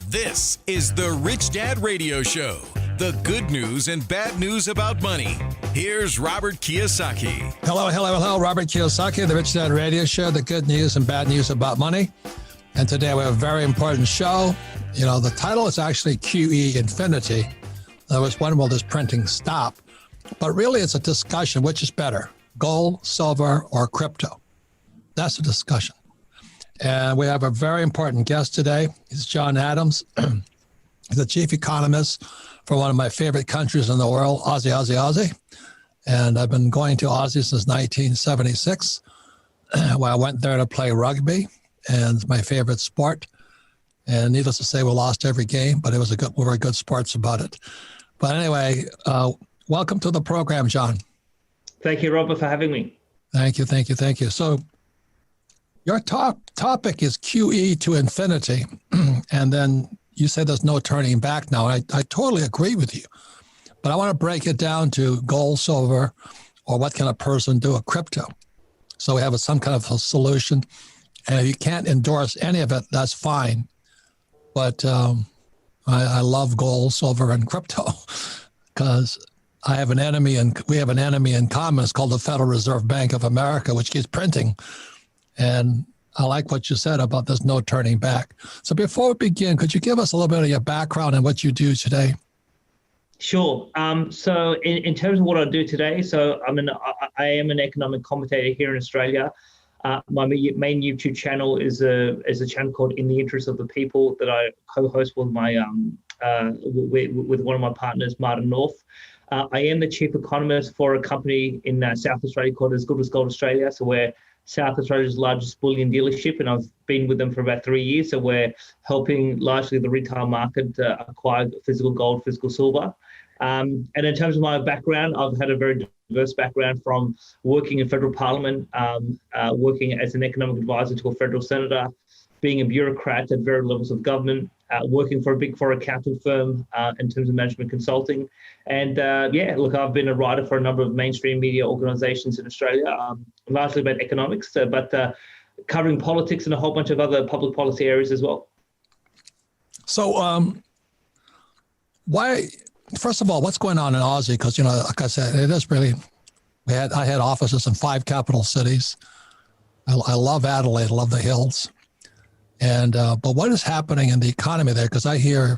This is the Rich Dad Radio Show. The good news and bad news about money. Here's Robert Kiyosaki. Hello. Robert Kiyosaki, the Rich Dad Radio Show, the good news and bad news about money. And today we have a very important show. You know, the title is actually QE Infinity. There was when will this printing stop? But really it's a discussion, which is better, gold, silver, or crypto? That's a discussion. And we have a very important guest today. He's John Adams. He's the chief economist for one of my favorite countries in the world, Aussie. And I've been going to Aussie since 1976, where I went there to play rugby, and it's my favorite sport. And needless to say, we lost every game, but we were good sports about it. But anyway, welcome to the program, John. Thank you, Robert, for having me. Thank you. So your topic is QE to infinity, and then you said there's no turning back now. I totally agree with you, but I want to break it down to gold, silver, or what can a person do with crypto? So we have some kind of a solution, and if you can't endorse any of it, that's fine. But I love gold, silver, and crypto because we have an enemy in common. It's called the Federal Reserve Bank of America, which keeps printing. And I like what you said about there's no turning back. So before we begin, could you give us a little bit of your background and what you do today? Sure. So in terms of what I do today, I am an economic commentator here in Australia. My main YouTube channel is a channel called In the Interest of the People that I co-host with with one of my partners, Martin North. I am the chief economist for a company in South Australia called As Good as Gold Australia. So we're South Australia's largest bullion dealership, and I've been with them for about 3 years. So we're helping largely the retail market acquire physical gold, physical silver. And in terms of my background, I've had a very diverse background from working in federal parliament, working as an economic advisor to a federal senator, being a bureaucrat at various levels of government, working for a Big Four accounting firm in terms of management consulting. And I've been a writer for a number of mainstream media organizations in Australia, largely about economics, but covering politics and a whole bunch of other public policy areas as well. So first of all, what's going on in Aussie? Because, like I said, it is really, I had offices in 5 capital cities. I love Adelaide, I love the hills. And but what is happening in the economy there? Because I hear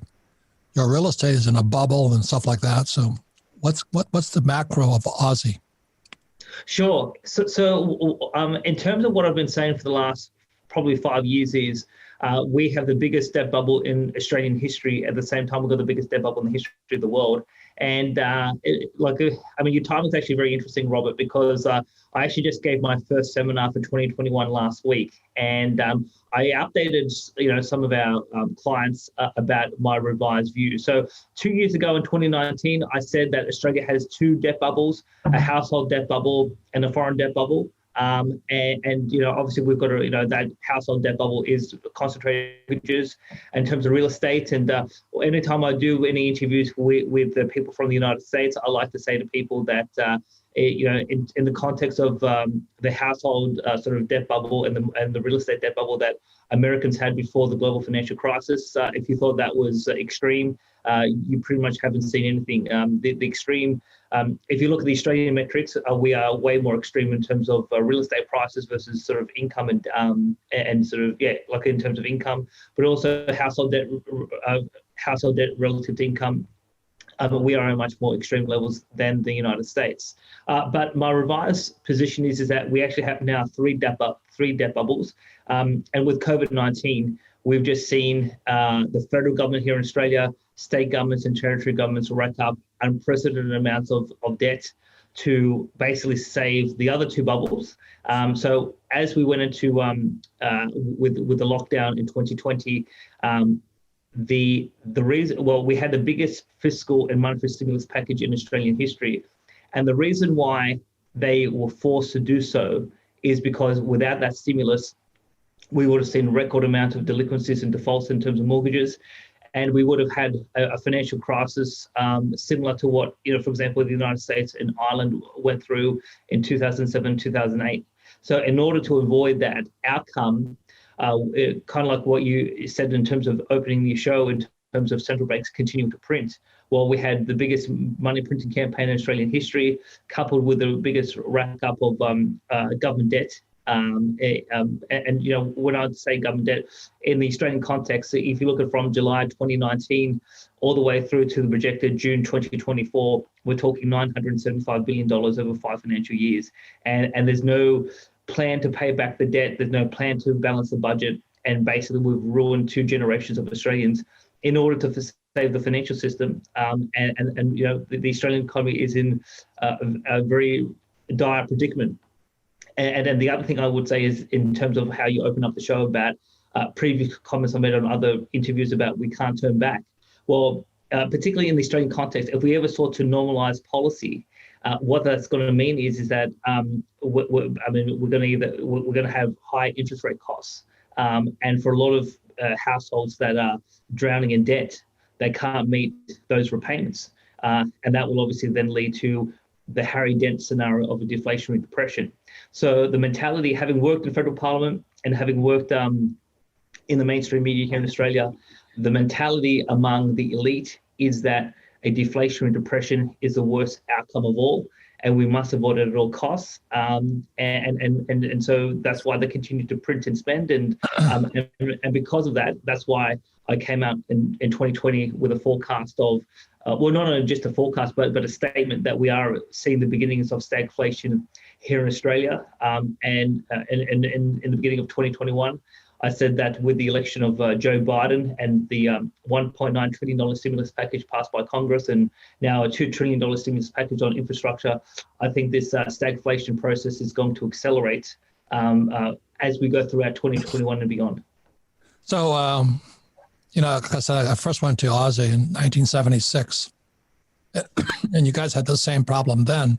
your real estate is in a bubble and stuff like that. So what's the macro of Aussie? Sure. So in terms of what I've been saying for the last probably 5 years is we have the biggest debt bubble in Australian history. At the same time, we've got the biggest debt bubble in the history of the world. And your time is actually very interesting, Robert, because I actually just gave my first seminar for 2021 last week, and I updated, some of our clients about my revised view. So 2 years ago in 2019, I said that Australia has 2 debt bubbles: a household debt bubble and a foreign debt bubble. Obviously we've got that household debt bubble is concentrated in terms of real estate. And anytime I do any interviews with the people from the United States, I like to say to people that, in the context of the household sort of debt bubble and the real estate debt bubble that Americans had before the global financial crisis, if you thought that was extreme, you pretty much haven't seen anything. The extreme, if you look at the Australian metrics, we are way more extreme in terms of real estate prices versus sort of income and sort of, like in terms of income, but also household debt relative to income. We are at much more extreme levels than the United States. But my revised position is that we actually have now 3 debt bubbles. And with COVID-19, we've just seen the federal government here in Australia, state governments and territory governments rack up unprecedented amounts of debt to basically save the other 2 bubbles. So as we went into with the lockdown in 2020, the reason, we had the biggest fiscal and monetary stimulus package in Australian history, and the reason why they were forced to do so is because without that stimulus, we would have seen record amount of delinquencies and defaults in terms of mortgages, and we would have had a financial crisis similar to what, for example, the United States and Ireland went through in 2007, 2008. So in order to avoid that outcome, kind of like what you said in terms of opening the show, in terms of central banks continuing to print. Well, we had the biggest money printing campaign in Australian history, coupled with the biggest rack up of government debt. And you know, when I say government debt in the Australian context, if you look at from July 2019 all the way through to the projected June 2024, we're talking $975 billion over 5 financial years. And there's no plan to pay back the debt. There's no plan to balance the budget. And basically, we've ruined 2 generations of Australians in order to save the financial system. And you know, the Australian economy is in a very dire predicament. And then the other thing I would say is, in terms of how you open up the show about previous comments I made on other interviews about we can't turn back. Well, particularly in the Australian context, if we ever sought to normalise policy, what that's going to mean is that we're going to have high interest rate costs, and for a lot of households that are drowning in debt, they can't meet those repayments, and that will obviously then lead to the Harry Dent scenario of a deflationary depression. So the mentality, having worked in federal parliament and having worked in the mainstream media here in Australia, the mentality among the elite is that a deflationary depression is the worst outcome of all, and we must avoid it at all costs. And so that's why they continue to print and spend. And because of that, that's why I came out in 2020 with a forecast of, well, not only just a forecast, but a statement that we are seeing the beginnings of stagflation here in Australia. And in the beginning of 2021, I said that with the election of Joe Biden and the $1.9 trillion stimulus package passed by Congress, and now a $2 trillion stimulus package on infrastructure, I think this stagflation process is going to accelerate as we go throughout 2021 and beyond. So, you know, because I first went to Aussie in 1976, and you guys had the same problem then,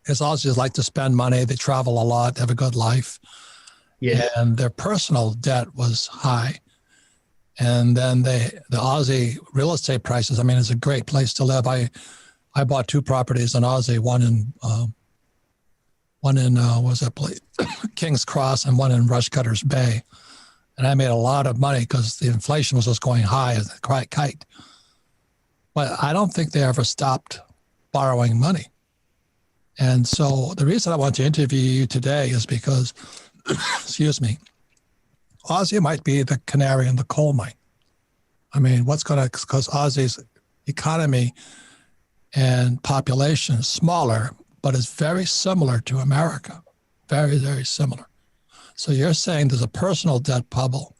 because Aussies like to spend money, they travel a lot, have a good life. Yeah. And their personal debt was high. And then the Aussie real estate prices, I mean, it's a great place to live. I bought 2 properties in Aussie, one in King's Cross and one in Rushcutters Bay. And I made a lot of money because the inflation was just going high as a kite. But I don't think they ever stopped borrowing money. And so the reason I want to interview you today is because excuse me, Aussie might be the canary in the coal mine. I mean, because Aussie's economy and population is smaller, but it's very similar to America. Very, very similar. So you're saying there's a personal debt bubble.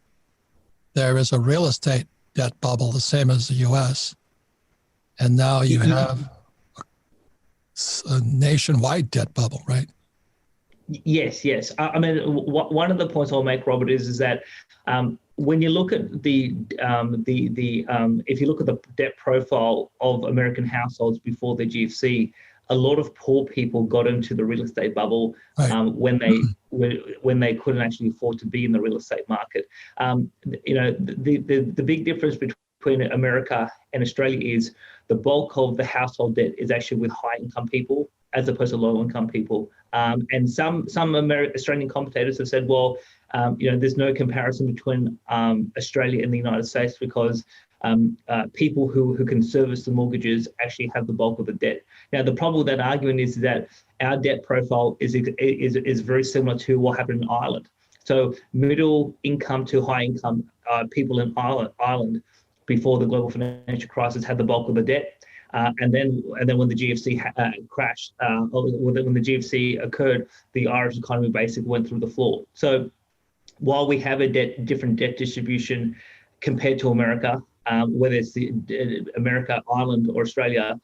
There is a real estate debt bubble, the same as the U.S. And now you have a nationwide debt bubble, right? Yes. I mean, one of the points I'll make, Robert, is that when you look at if you look at the debt profile of American households before the GFC, a lot of poor people got into the real estate bubble when they couldn't actually afford to be in the real estate market. You know, the big difference between America and Australia is the bulk of the household debt is actually with high income people as opposed to low income people. And some Australian commentators have said, well, you know, there's no comparison between Australia and the United States because people who can service the mortgages actually have the bulk of the debt. Now, the problem with that argument is that our debt profile is very similar to what happened in Ireland. So middle income to high income people in Ireland before the global financial crisis had the bulk of the debt. And then when the GFC crashed, or when the GFC occurred, the Irish economy basically went through the floor. So while we have a different debt distribution compared to America, whether it's America, Ireland, or Australia,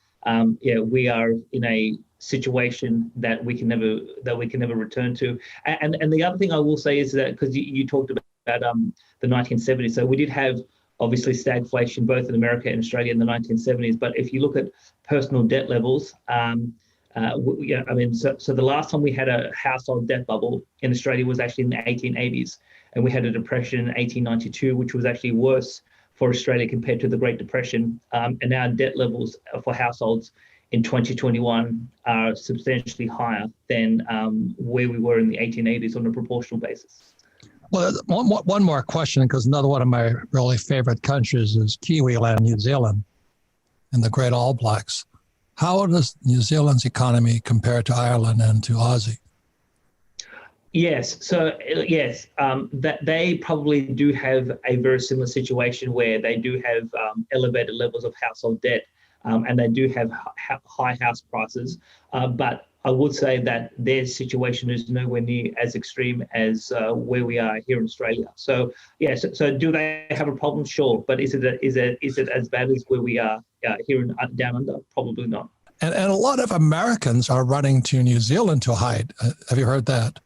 we are in a situation that we can never return to. And the other thing I will say is that, because you talked about the 1970s, so we did have obviously stagflation both in America and Australia in the 1970s. But if you look at personal debt levels, I mean, so the last time we had a household debt bubble in Australia was actually in the 1880s, and we had a depression in 1892, which was actually worse for Australia compared to the Great Depression. And now debt levels for households in 2021 are substantially higher than where we were in the 1880s on a proportional basis. Well, one more question, because another one of my really favorite countries is Kiwi land, New Zealand, and the Great All Blacks. How does New Zealand's economy compare to Ireland and to Aussie? Yes. So yes, that they probably do have a very similar situation where they do have elevated levels of household debt, and they do have high house prices. But I would say that their situation is nowhere near as extreme as where we are here in Australia. So yes. So do they have a problem? Sure. But is it as bad as where we are here in down under? Probably not. And a lot of Americans are running to New Zealand to hide. Have you heard that?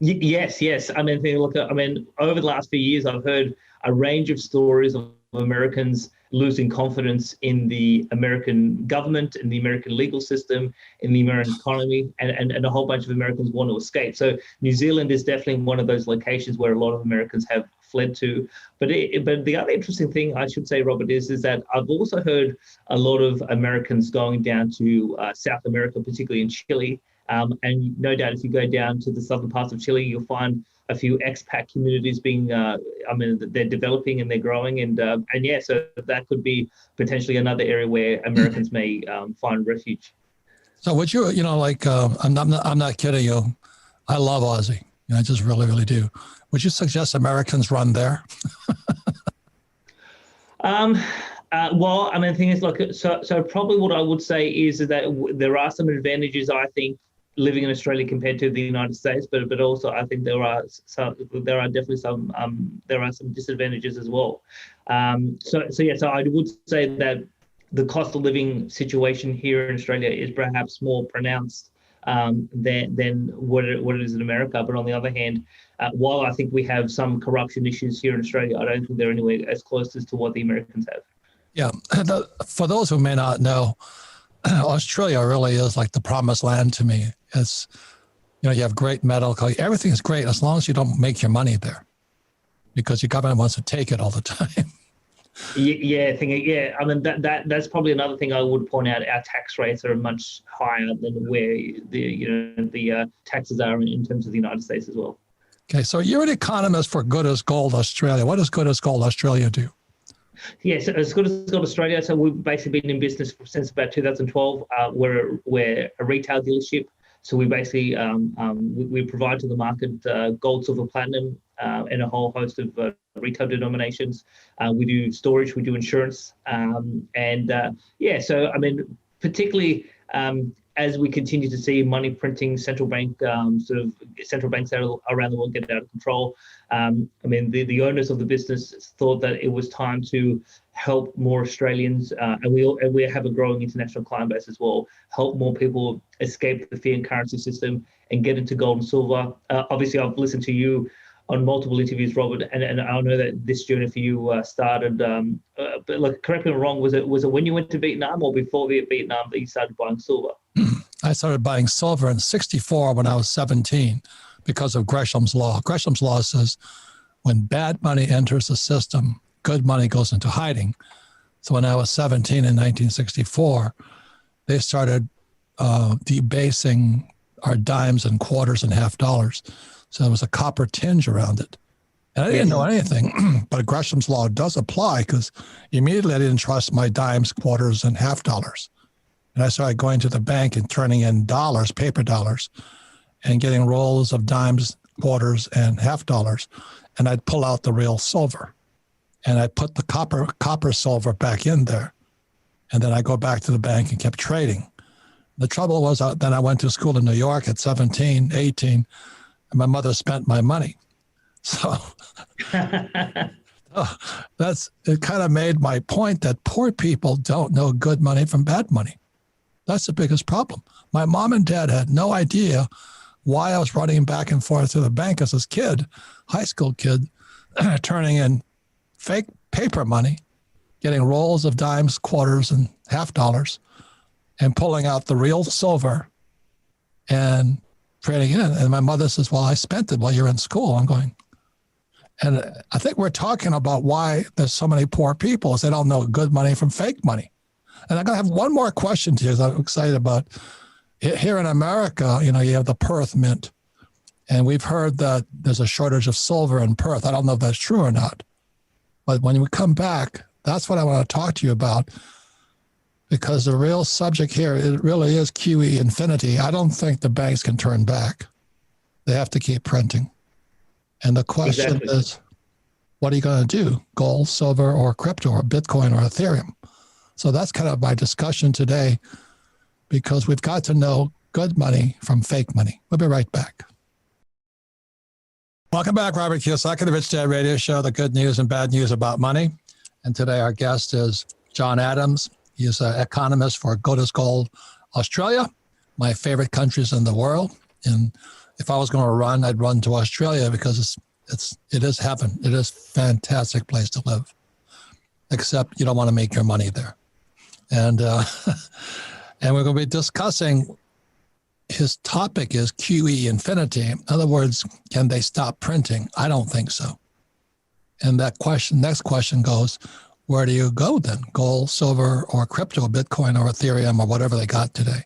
Yes, yes. I mean, over the last few years, I've heard a range of stories of Americans losing confidence in the American government, in the American legal system, in the American economy, and a whole bunch of Americans want to escape. So New Zealand is definitely one of those locations where a lot of Americans have fled to. But the other interesting thing I should say, Robert, is that I've also heard a lot of Americans going down to South America, particularly in Chile. And no doubt, if you go down to the southern parts of Chile, you'll find a few expat communities being, they're developing and they're growing. And yeah, so that could be potentially another area where Americans may find refuge. So would you, I'm not kidding you. I love Aussie. I just really, really do. Would you suggest Americans run there? Well, the thing is, look, so probably what I would say is that there are some advantages, I think, living in Australia compared to the United States, but also I think there are definitely some disadvantages as well. So I would say that the cost of living situation here in Australia is perhaps more pronounced than what it is in America. But on the other hand, while I think we have some corruption issues here in Australia, I don't think they're anywhere as close as to what the Americans have. Yeah, for those who may not know, Australia really is like the promised land to me. It's, you have great medical, everything is great as long as you don't make your money there, because your government wants to take it all the time. That's probably another thing I would point out. Our tax rates are much higher than where the taxes are in terms of the United States as well. Okay, so you're an economist for Good as Gold Australia. What does Good as Gold Australia do? Yes, as Good as Gold Australia. So we've basically been in business since about 2012. We're a retail dealership. So we basically we provide to the market gold, silver, platinum, and a whole host of retail denominations. We do storage, we do insurance, particularly as we continue to see money printing, central banks around the world get out of control. The owners of the business thought that it was time to help more Australians, and we have a growing international client base as well, help more people escape the fiat currency system and get into gold and silver. Obviously, I've listened to you on multiple interviews, Robert, and I know that this journey for you started, but look, correct me if I'm wrong, was it when you went to Vietnam or before Vietnam that you started buying silver? I started buying silver in '64 when I was 17 because of Gresham's Law. Gresham's Law says when bad money enters the system, good money goes into hiding. So when I was 17 in 1964, they started debasing our dimes and quarters and half dollars. So there was a copper tinge around it. And I didn't know anything, but Gresham's Law does apply, because immediately I didn't trust my dimes, quarters, and half dollars. And I started going to the bank and turning in dollars, paper dollars, and getting rolls of dimes, quarters, and half dollars. And I'd pull out the real silver. And I'd put the copper silver back in there. And then I go back to the bank and kept trading. The trouble was then I went to school in New York at 17, 18, and my mother spent my money. So it kind of made my point that poor people don't know good money from bad money. That's the biggest problem. My mom and dad had no idea why I was running back and forth to the bank as a kid, high school kid, turning in fake paper money, getting rolls of dimes, quarters, and half dollars, and pulling out the real silver and trading it in. And my mother says, well, I spent it while you're in school. I'm going, and I think we're talking about why there's so many poor people is they don't know good money from fake money. And I'm going to have one more question to you, because I'm excited about here in America. You have the Perth Mint, And we've heard that there's a shortage of silver in Perth. I don't know if that's true or not. But when we come back, that's what I want to talk to you about, because the real subject here, it really is QE infinity. I don't think the banks can turn back. They have to keep printing. And the question is, what are you going to do? Gold, silver, or crypto, or Bitcoin, or Ethereum? So that's kind of my discussion today, because we've got to know good money from fake money. We'll be right back. Welcome back, Robert Kiyosaki, the Rich Dad Radio Show, the good news and bad news about money. And today our guest is John Adams. He's an economist for Good as Gold Australia, my favorite countries in the world. And if I was going to run, I'd run to Australia, because it is heaven. It is a fantastic place to live, except you don't want to make your money there. And and we're going to be discussing, his topic is QE infinity. In other words, can they stop printing? I don't think so. And that question, next question goes, where do you go then? Gold, silver, or crypto, Bitcoin, or Ethereum, or whatever they got today.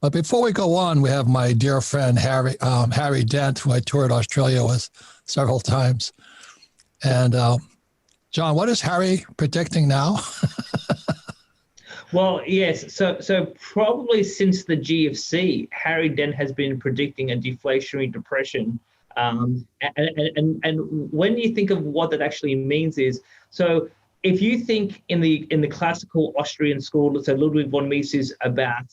But before we go on, we have my dear friend Harry Dent, who I toured Australia with several times. And John, what is Harry predicting now? Well, yes. So probably since the GFC, Harry Dent has been predicting a deflationary depression. And when you think of what that actually means is, so if you think in the classical Austrian school, so Ludwig von Mises, about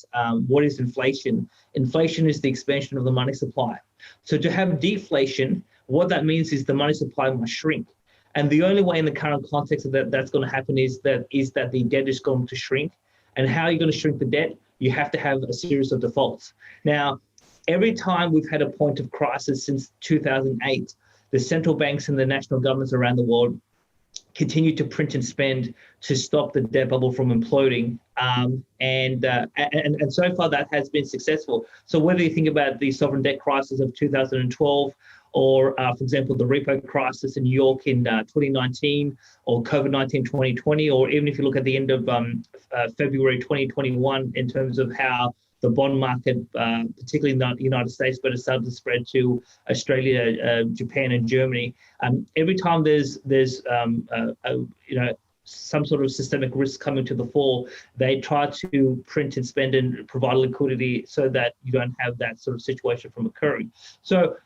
what is inflation? Inflation is the expansion of the money supply. So to have deflation, what that means is the money supply must shrink. And the only way in the current context that that's going to happen is that the debt is going to shrink. And how are you going to shrink the debt? You have to have a series of defaults. Now, every time we've had a point of crisis since 2008, the central banks and the national governments around the world continue to print and spend to stop the debt bubble from imploding. And so far that has been successful. So whether you think about the sovereign debt crisis of 2012, or for example, the repo crisis in New York in 2019, or COVID-19 2020, or even if you look at the end of February 2021 in terms of how the bond market, particularly in the United States, but it started to spread to Australia, Japan, and Germany. Every time there's some sort of systemic risk coming to the fore, they try to print and spend and provide liquidity so that you don't have that sort of situation from occurring. So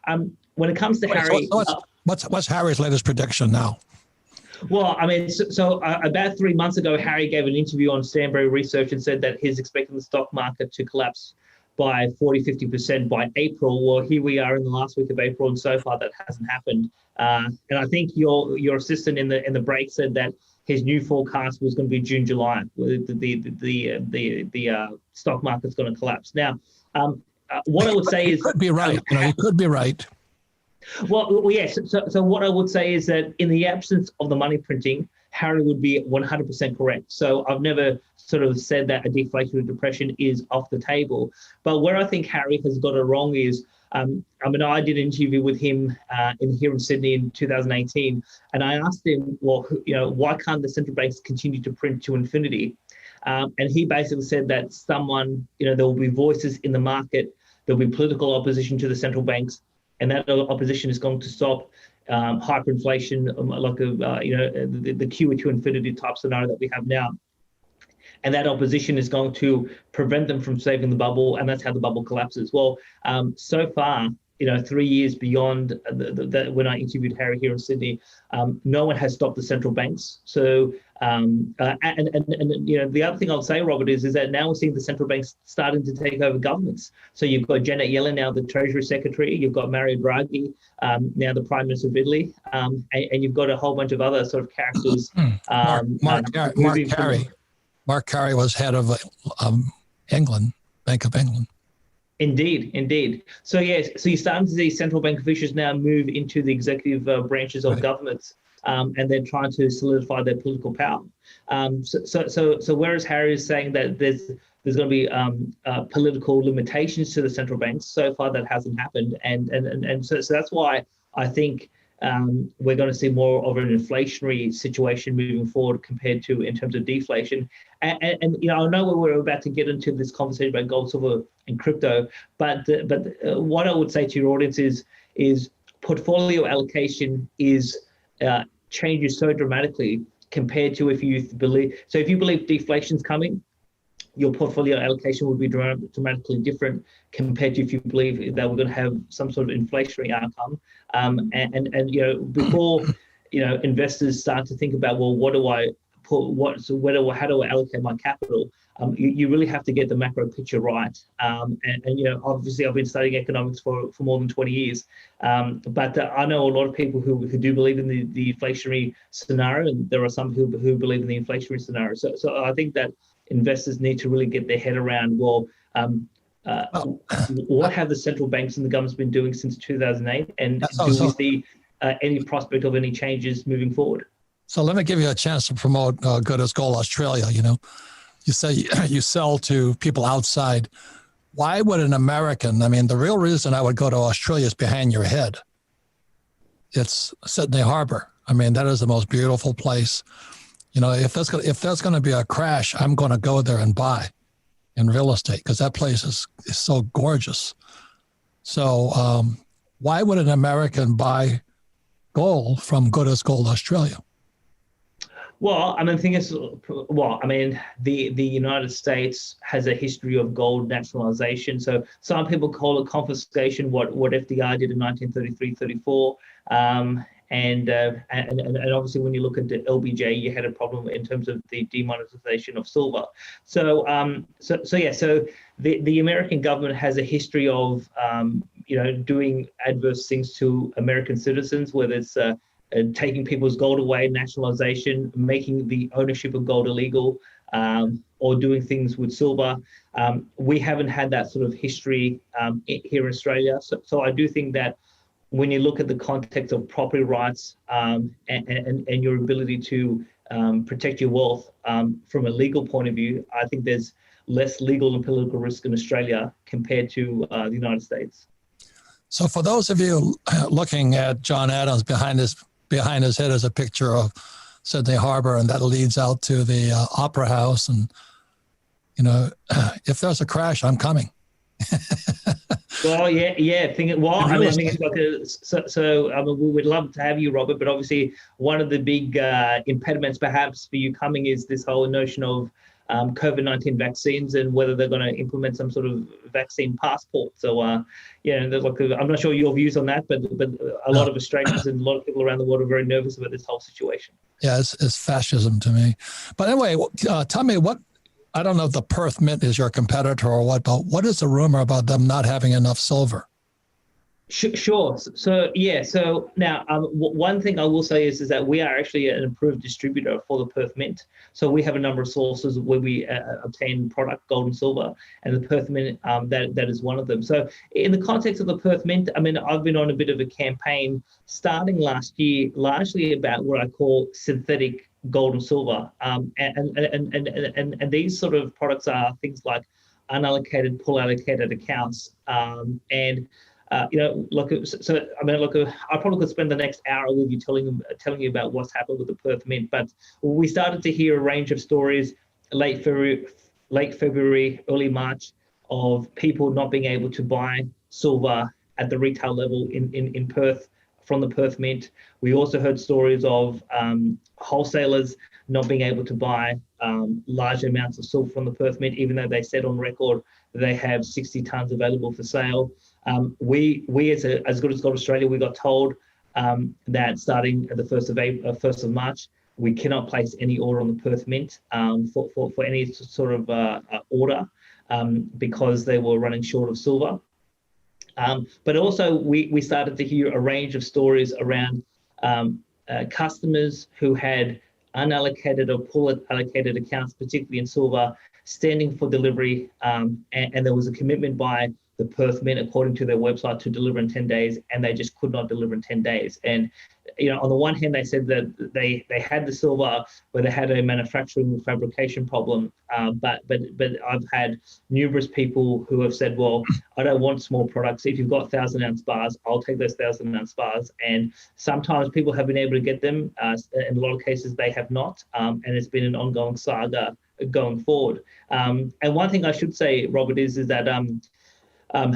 when it comes to Harry, what's Harry's latest prediction now? Well, I mean, so about 3 months ago, Harry gave an interview on Stanbury Research and said that he's expecting the stock market to collapse by 40-50% by April. Well, here we are in the last week of April, and so far that hasn't happened. And I think your assistant in the break said that his new forecast was going to be June, July. The stock market's going to collapse. Now, what I would say is, you could be right. You could be right. Well, yes. So what I would say is that in the absence of the money printing, Harry would be 100% correct. So I've never sort of said that a deflationary depression is off the table. But where I think Harry has got it wrong is, I did an interview with him here in Sydney in 2018, and I asked him, well, why can't the central banks continue to print to infinity? And he basically said that there will be voices in the market, there'll be political opposition to the central banks, and that opposition is going to stop hyperinflation, the QE to infinity type scenario that we have now. And that opposition is going to prevent them from saving the bubble, and that's how the bubble collapses. Well, so far, 3 years beyond when I interviewed Harry here in Sydney, no one has stopped the central banks. So, the other thing I'll say, Robert, is that now we're seeing the central banks starting to take over governments. So you've got Janet Yellen now, the Treasury Secretary. You've got Mario Draghi, now the Prime Minister of Italy, and you've got a whole bunch of other sort of characters. Mark Carey was head of England, Bank of England. Indeed. So yes, so you're starting to see central bank officials now move into the executive branches of governments, and they're trying to solidify their political power. So whereas Harry is saying that there's going to be political limitations to the central banks, so far that hasn't happened, and so that's why I think we're going to see more of an inflationary situation moving forward compared to in terms of deflation. And you know, I know we're about to get into this conversation about gold, silver, and crypto, but what I would say to your audience is portfolio allocation changes so dramatically compared to if you believe. So if you believe deflation's coming, your portfolio allocation would be dramatically different compared to if you believe that we're going to have some sort of inflationary outcome. And you know, before you know, investors start to think about, well, what do I put? How do I allocate my capital? You really have to get the macro picture right. And you know, obviously, I've been studying economics for more than 20 years. But I know a lot of people who do believe in the inflationary scenario, and there are some who believe in the inflationary scenario. So I think that investors need to really get their head around, well, what have the central banks and the government's been doing since 2008, and do we see any prospect of any changes moving forward? So let me give you a chance to promote Good as Gold Australia. You know, you say you sell to people outside. Why would an American? I mean, the real reason I would go to Australia is behind your head. It's Sydney Harbor. I mean, that is the most beautiful place. You know, if there's going to be a crash, I'm going to go there and buy in real estate because that place is so gorgeous. So why would an American buy gold from Good as Gold Australia? Well, I mean, the United States has a history of gold nationalization. So some people call it confiscation, what FDR did in 1933-34. And obviously, when you look at the LBJ, you had a problem in terms of the demonetization of silver. So the American government has a history of doing adverse things to American citizens, whether it's taking people's gold away, nationalization, making the ownership of gold illegal, or doing things with silver. We haven't had that sort of history here in Australia. So I do think that when you look at the context of property rights and your ability to protect your wealth from a legal point of view, I think there's less legal and political risk in Australia compared to the United States. So for those of you looking at John Adams, behind his head is a picture of Sydney Harbor, and that leads out to the Opera House. And, you know, if there's a crash, I'm coming. Well, yeah. I think it's like we would love to have you, Robert, but obviously one of the big impediments perhaps for you coming is this whole notion of COVID-19 vaccines and whether they're going to implement some sort of vaccine passport. So, there's I'm not sure your views on that, but a lot of Australians and a lot of people around the world are very nervous about this whole situation. Yeah, it's fascism to me. But anyway, tell me what. I don't know if the Perth Mint is your competitor or what, but what is the rumor about them not having enough silver? Sure. So now one thing I will say is that we are actually an approved distributor for the Perth Mint. So we have a number of sources where we obtain product, gold and silver, and the Perth Mint, that is one of them. So in the context of the Perth Mint, I mean, I've been on a bit of a campaign starting last year, largely about what I call synthetic gold and silver, and these sort of products are things like unallocated, pool allocated accounts, I probably could spend the next hour with you telling you about what's happened with the Perth Mint. But we started to hear a range of stories late February, early March, of people not being able to buy silver at the retail level in Perth from the Perth Mint. We also heard stories of wholesalers not being able to buy large amounts of silver from the Perth Mint, even though they said on record that they have 60 tons available for sale. We as Good as Gold Australia, we got told that starting at the 1st of March, we cannot place any order on the Perth Mint for any sort of order because they were running short of silver. But also we started to hear a range of stories around customers who had unallocated or pool allocated accounts, particularly in silver, standing for delivery, and there was a commitment by the Perth Mint, according to their website, to deliver in 10 days, and they just could not deliver in 10 days. And on the one hand, they said that they had the silver, but they had a manufacturing fabrication problem. But I've had numerous people who have said, well, I don't want small products. If you've got 1,000-ounce bars, I'll take those 1,000-ounce bars. And sometimes people have been able to get them. In a lot of cases, they have not. And it's been an ongoing saga going forward. And one thing I should say, Robert, is that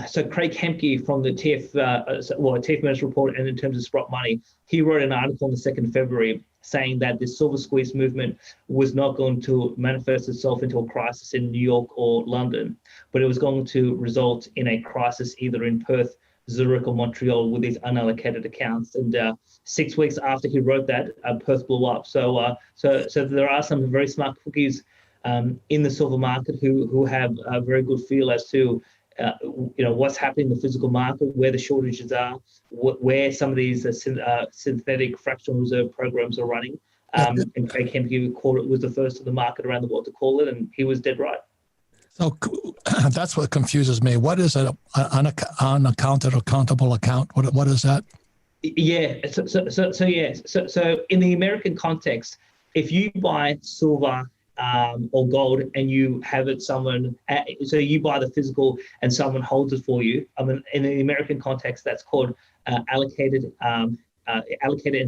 so Craig Hemke from the TF Minutes report, and in terms of Sprott Money, he wrote an article on the 2nd of February saying that the silver squeeze movement was not going to manifest itself into a crisis in New York or London, but it was going to result in a crisis either in Perth, Zurich, or Montreal with these unallocated accounts. And 6 weeks after he wrote that, Perth blew up. So there are some very smart cookies in the silver market who have a very good feel as to what's happening in the physical market, where the shortages are, where some of these synthetic fractional reserve programs are running. And Craig Hemke was the first in the market around the world to call it, and he was dead right. So that's what confuses me. What is an unaccounted or countable account? What is that? Yeah. So in the American context, if you buy silver or gold and you have it so you buy the physical and someone holds it for you. I mean, in the American context, that's called allocated and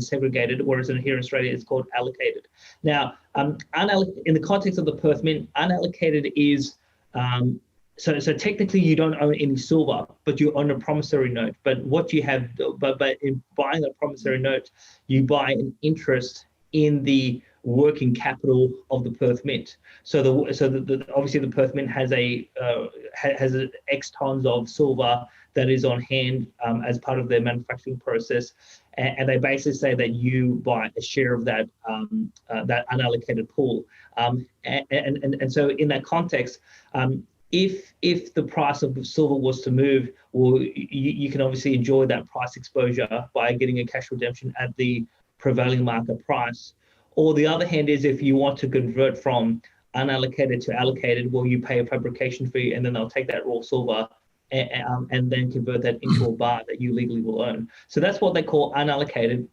segregated, whereas here in Australia, it's called allocated. Now, in the context of the Perth Mint, unallocated is so technically you don't own any silver, but you own a promissory note. But what you have, but in buying a promissory note, you buy an interest in the working capital of the Perth Mint. So obviously the Perth Mint has has X tons of silver that is on hand as part of their manufacturing process, and they basically say that you buy a share of that that unallocated pool. And so in that context, if the price of silver was to move, well, you can obviously enjoy that price exposure by getting a cash redemption at the prevailing market price. Or the other hand is if you want to convert from unallocated to allocated, well, you pay a fabrication fee, and then they'll take that raw silver and then convert that into a bar that you legally will own. So that's what they call unallocated.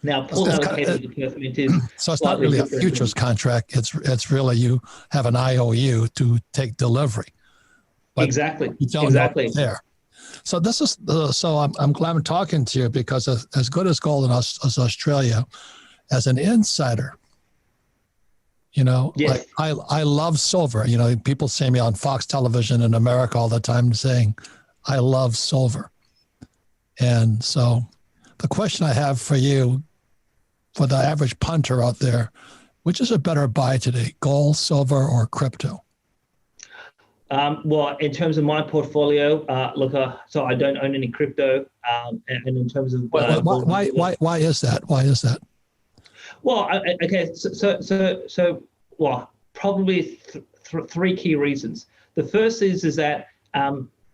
Now, full allocated is so it's not really a futures contract. It's really you have an IOU to take delivery. Exactly. You don't know there. So this is so I'm glad I'm talking to you, because as good as gold as Australia, as an insider, yes. like I love silver. People see me on Fox television in America all the time saying, I love silver. And so the question I have for you, for the average punter out there, which is a better buy today, gold, silver, or crypto? Well, in terms of my portfolio, so I don't own any crypto. And in terms of why is that? Why is that? Well, okay, so probably three key reasons. The first is that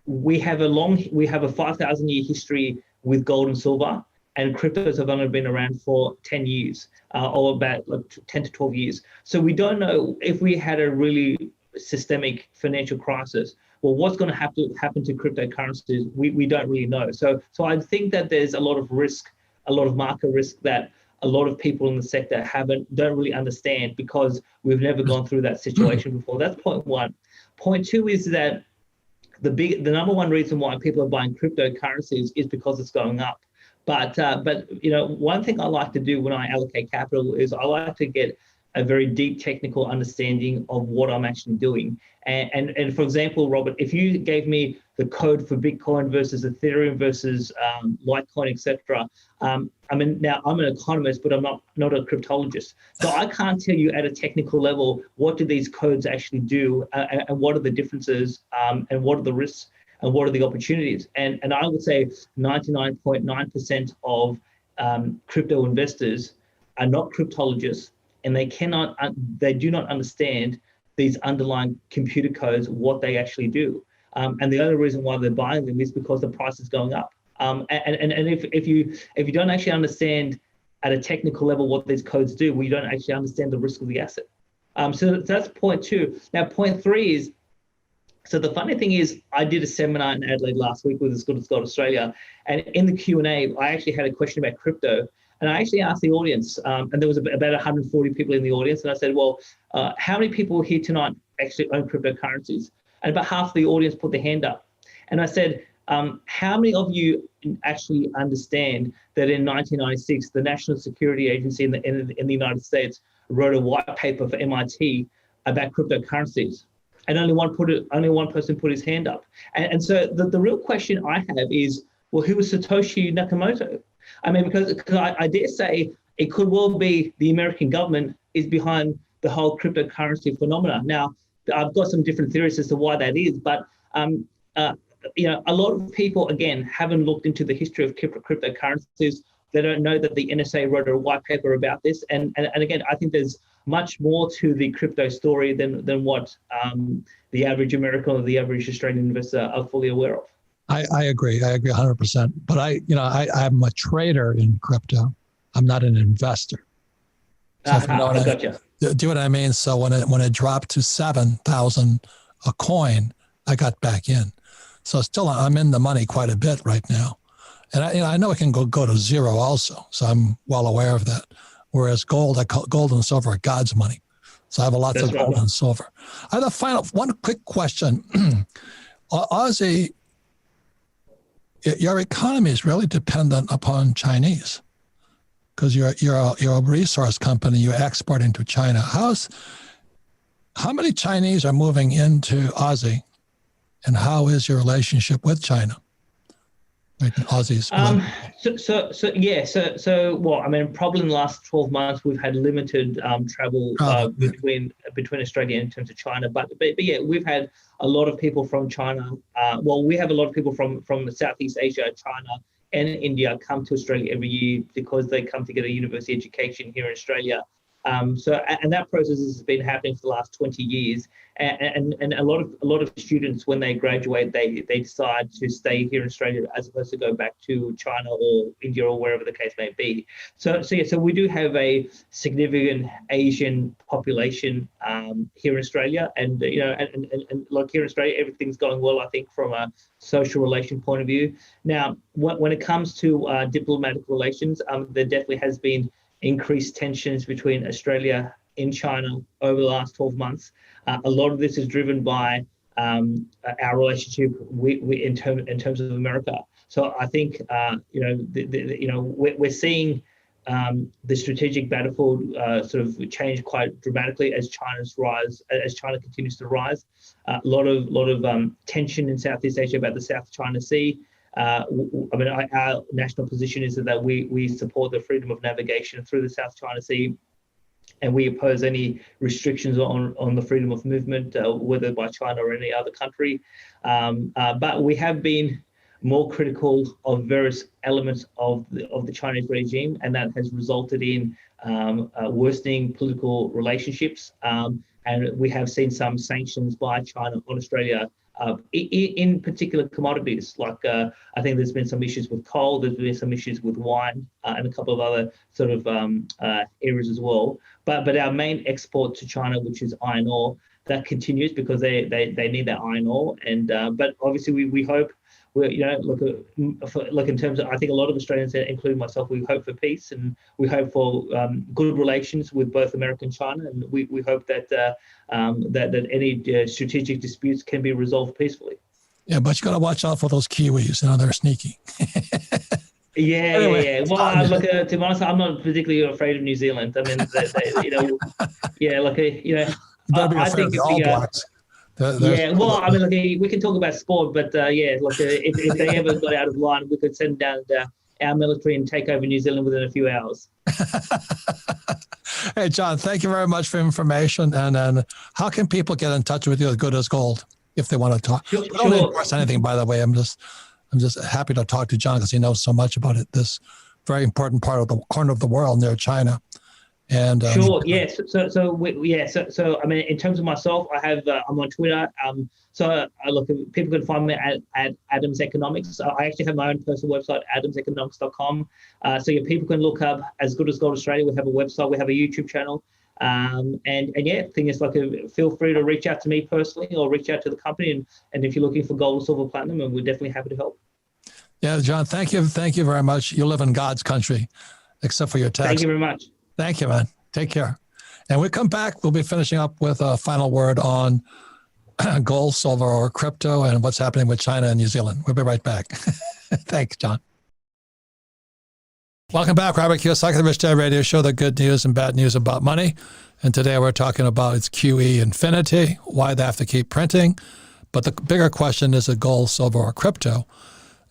we have a 5,000-year history with gold and silver, and cryptos have only been around for 10 years, or about 10 to 12 years. So we don't know if we had a really systemic financial crisis, well, what's going to happen to cryptocurrencies? We don't really know. So I think that there's a lot of risk, a lot of market risk that a lot of people in the sector don't really understand, because we've never gone through that situation before. That's point one. Point two is that the number one reason why people are buying cryptocurrencies is because it's going up. But one thing I like to do when I allocate capital is I like to get a very deep technical understanding of what I'm actually doing. And for example, Robert, if you gave me the code for Bitcoin versus Ethereum versus Litecoin, etc. Now I'm an economist, but I'm not a cryptologist. So I can't tell you at a technical level, what do these codes actually do, and what are the differences, and what are the risks, and what are the opportunities. And I would say 99.9% of crypto investors are not cryptologists, and they do not understand these underlying computer codes, what they actually do. And the only reason why they're buying them is because the price is going up. And if you don't actually understand at a technical level what these codes do, well, you don't actually understand the risk of the asset. So that's point two. Now, point three is So the funny thing is, I did a seminar in Adelaide last week with As Good as Gold Australia, and in the Q&A, I actually had a question about crypto, and I actually asked the audience, and there was about 140 people in the audience, and I said, well, how many people here tonight actually own cryptocurrencies? And about half the audience put their hand up. And I said, how many of you actually understand that in 1996, the National Security Agency in the United States wrote a white paper for MIT about cryptocurrencies? And only one person put his hand up. And so the real question I have is, well, who was Satoshi Nakamoto? I mean, because I dare say it could well be the American government is behind the whole cryptocurrency phenomena. Now, I've got some different theories as to why that is, but a lot of people, again, haven't looked into the history of cryptocurrencies. They don't know that the NSA wrote a white paper about this. And again, I think there's much more to the crypto story than what the average American or the average Australian investor are fully aware of. I agree. I agree 100%. But I'm a trader in crypto. I'm not an investor. So I gotcha. Do you know what I mean? So when it dropped to 7,000 a coin, I got back in. So still, I'm in the money quite a bit right now. And I know it can go to zero also. So I'm well aware of that. Whereas gold and silver are God's money. So I have lots of gold and silver. I have one quick question. Aussie, your economy is really dependent upon Chinese because you're a resource company. You're exporting to China. How many Chinese are moving into Aussie, and how is your relationship with China? Like Aussies. Well, I mean, probably in the last 12 months, we've had limited travel between Australia in terms of China. But yeah, we've had a lot of people from China. We have a lot of people from Southeast Asia, China, and India come to Australia every year because they come to get a university education here in Australia. And that process has been happening for the last 20 years. And a lot of students, when they graduate, they decide to stay here in Australia as opposed to go back to China or India or wherever the case may be. So we do have a significant Asian population here in Australia, and like here in Australia, everything's going well, I think, from a social relation point of view. Now, when it comes to diplomatic relations, there definitely has been increased tensions between Australia and China over the last 12 months. A lot of this is driven by our relationship in terms of America. So I think we're seeing the strategic battlefield sort of change quite dramatically as China continues to rise. A lot of tension in Southeast Asia about the South China Sea. Our national position is that we support the freedom of navigation through the South China Sea, and we oppose any restrictions on the freedom of movement, whether by China or any other country. But we have been more critical of various elements of the Chinese regime, and that has resulted in worsening political relationships. And we have seen some sanctions by China on Australia in particular commodities. Like I think there's been some issues with coal, there's been some issues with wine, and a couple of other sort of areas as well. But our main export to China, which is iron ore, that continues because they need that iron ore. And but obviously we hope look in terms of, I think a lot of Australians, including myself, we hope for peace, and we hope for good relations with both America and China, and we hope that that any strategic disputes can be resolved peacefully. Yeah, but you got to watch out for those Kiwis. They're sneaky. Yeah. Well, look, to be honest, I'm not particularly afraid of New Zealand. I mean, I think the All Blacks. We can talk about sport, but if they ever got out of line, we could send down our military and take over New Zealand within a few hours. Hey, John, thank you very much for information. And how can people get in touch with you at Good as Gold if they want to talk? Sure. Don't endorse anything, by the way. I'm just happy to talk to John because he knows so much about it. This very important part of the corner of the world near China. And sure, yes. So I mean, in terms of myself, I'm on Twitter. People can find me at Adams Economics. I actually have my own personal website, adamseconomics.com. So people can look up As Good as Gold Australia. We have a website. We have a YouTube channel. And yeah, thing is, like, feel free to reach out to me personally or reach out to the company. And if you're looking for gold, silver, platinum, and we're definitely happy to help. Yeah, John, thank you. Thank you very much. You live in God's country, except for your tax. Thank you very much. Thank you, man. Take care. And we come back, we'll be finishing up with a final word on gold, silver, or crypto and what's happening with China and New Zealand. We'll be right back. Thanks, John. Welcome back, Robert Kiyosaki, the Rich Dad Radio Show, the good news and bad news about money. And today we're talking about its QE infinity, why they have to keep printing. But the bigger question is it gold, silver, or crypto?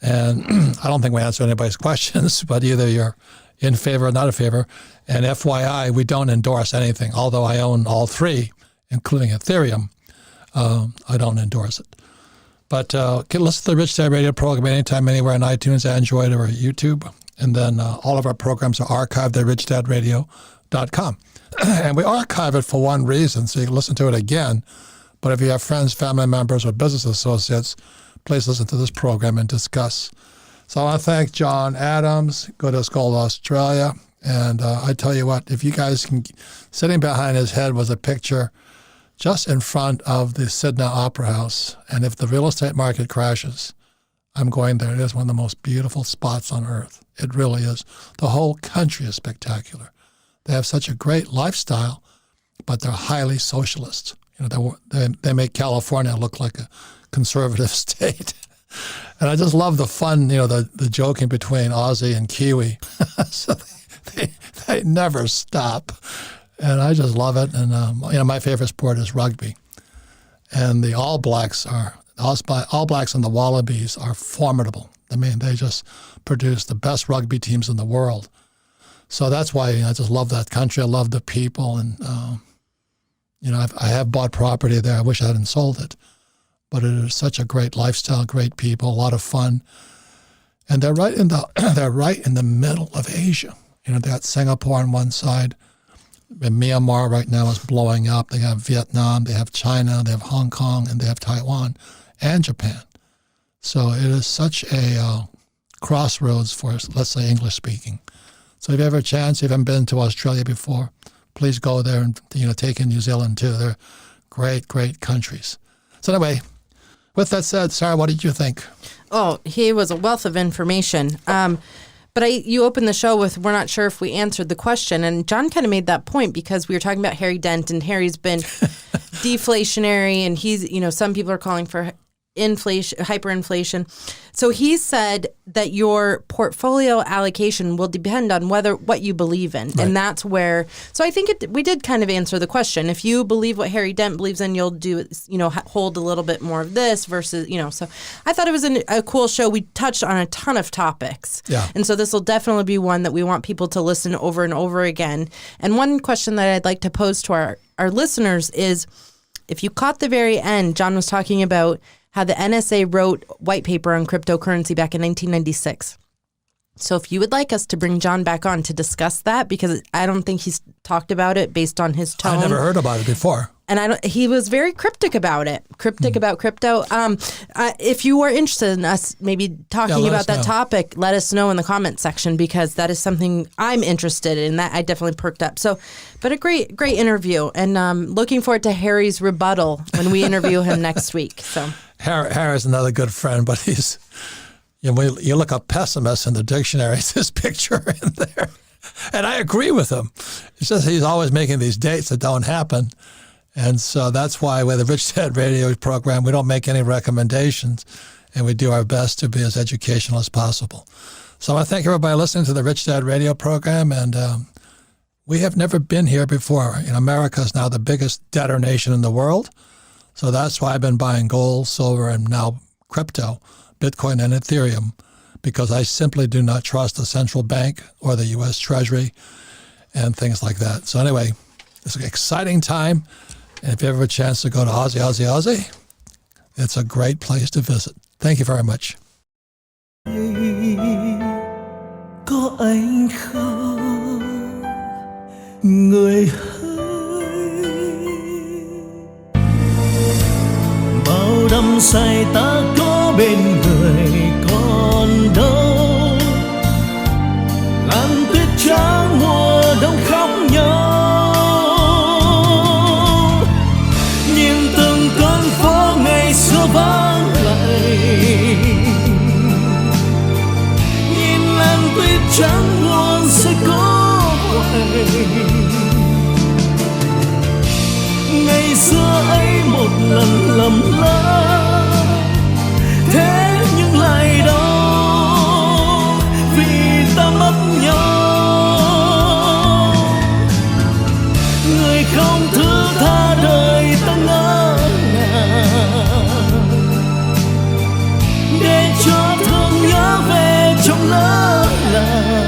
And I don't think we answer anybody's questions, but either you're in favor or not in favor. And FYI, we don't endorse anything, although I own all three, including Ethereum. I don't endorse it. But listen to the Rich Dad Radio program anytime, anywhere on iTunes, Android, or YouTube. And then all of our programs are archived at TheRichDadRadio.com. And we archive it for one reason, so you can listen to it again. But if you have friends, family members, or business associates, please listen to this program and discuss. So I want to thank John Adams, Good as Gold Australia. And I tell you what, if you guys can, sitting behind his head was a picture just in front of the Sydney Opera House. And if the real estate market crashes, I'm going there. It is one of the most beautiful spots on earth. It really is. The whole country is spectacular. They have such a great lifestyle, but they're highly socialist. You know, they make California look like a conservative state. And I just love the fun, you know, the joking between Aussie and Kiwi. So they never stop. And I just love it. And, you know, my favorite sport is rugby. And the All Blacks and the Wallabies are formidable. I mean, they just produce the best rugby teams in the world. So that's why I just love that country. I love the people. And, you know, I have bought property there. I wish I hadn't sold it. But it is such a great lifestyle, great people, a lot of fun. And they're right in the middle of Asia. You know, they got Singapore on one side. And Myanmar right now is blowing up. They have Vietnam, they have China, they have Hong Kong, and they have Taiwan and Japan. So it is such a crossroads for, let's say, English speaking. So if you have a chance, if you haven't been to Australia before, please go there and, you know, take in New Zealand too. They're great, great countries. So anyway, with that said, Sarah, what did you think? Oh, he was a wealth of information. But you opened the show with, we're not sure if we answered the question. And John kind of made that point because we were talking about Harry Dent, and Harry's been deflationary, and he's, you know, some people are calling for inflation, hyperinflation. So he said that your portfolio allocation will depend on what you believe in. Right. And that's where, so I think we did kind of answer the question. If you believe what Harry Dent believes in, you'll do, you know, hold a little bit more of this versus, you know, so I thought it was a cool show. We touched on a ton of topics. Yeah. And so this will definitely be one that we want people to listen over and over again. And one question that I'd like to pose to our listeners is, if you caught the very end, John was talking about how the NSA wrote white paper on cryptocurrency back in 1996. So if you would like us to bring John back on to discuss that, because I don't think he's talked about it based on his tone. I never heard about it before. And he was very cryptic about it, about crypto. If you are interested in us maybe talking about that topic, let us know in the comment section, because that is something I'm interested in. That I definitely perked up. So, but a great interview, and looking forward to Harry's rebuttal when we interview him next week. So Harry's another good friend, but he's, you know, you look up pessimist in the dictionary, it's his picture in there. And I agree with him. It's just he's always making these dates that don't happen. And so that's why with the Rich Dad Radio program, we don't make any recommendations, and we do our best to be as educational as possible. So I want to thank everybody listening to the Rich Dad Radio program. And we have never been here before. You know, America is now the biggest debtor nation in the world. So that's why I've been buying gold, silver, and now crypto, Bitcoin and Ethereum, because I simply do not trust the central bank or the U.S. Treasury and things like that. So anyway, it's an exciting time. And if you ever have a chance to go to Aussie, it's a great place to visit. Thank you very much. Có anh không, người hỡi, bao đắm say ta có bên người còn đâu, làn tuyết trắng mùa đông khóc nhau. xưa ấy một lần lầm lỡ, thế nhưng lại đau vì ta mất nhau. Người không thứ tha đời ta ngỡ ngàng, để cho thương nhớ về trong lỡ làng.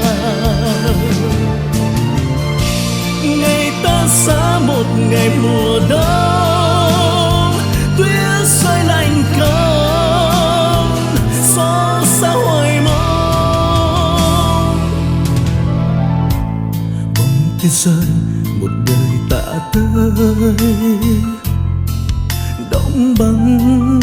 Ngày ta xa một ngày mùa đông, tuyết rơi lạnh cóng, xót xa hoài mong. Bóng tuyết rơi một đời tạ tới, đóng băng